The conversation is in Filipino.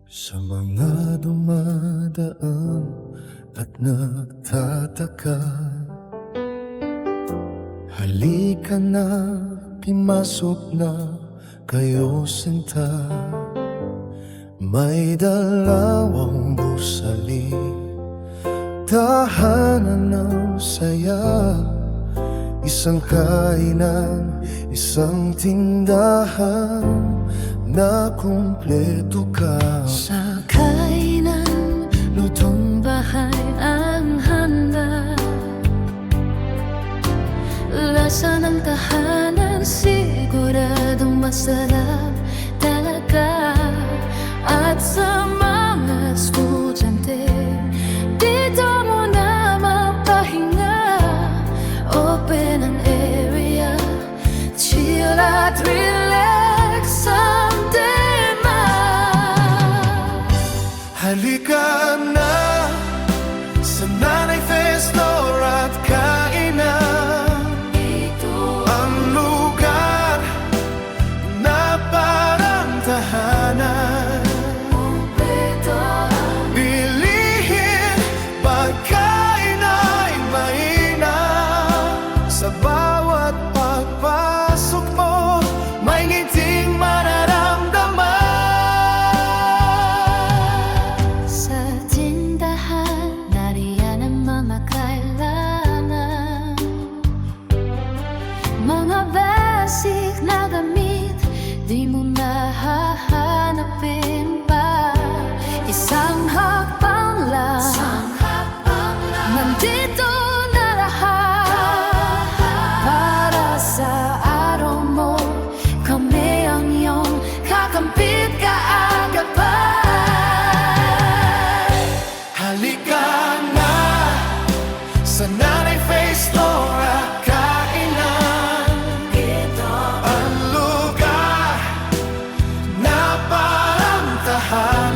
Sa mga dumadaan at nagtataka, halika na, pimasok na kayo sinta. May dalawang gusali, tahanan ng saya. Isang kainan, isang tindahan na kumpleto ka. Sa kainan, lutong bahay ang handa. Lasa ng tahanan, siguradong masarap talaga. At sa mga estudyante, dito mo na mapahinga. Open ang area, chill at relax ang tema. Halika na sa Nanay Festor at kainan. Ito ang lugar na parang tahanan. kumpleto ang Bilihin, pagkain ay mainam. Sa bawat pagpasok mo, may ngiting mararamdaman. sa tindahan, nariyan ang mga kailangan. Mga basic na gamit, di mo nahahanapin pa. Isang hakbang lang, nandito na lahat. Para sa araw mo, kami ang iyong kakampit kaagapan. Halika na sa Nanay Festor at kainan. Ito Ang lugar na parang tahanan.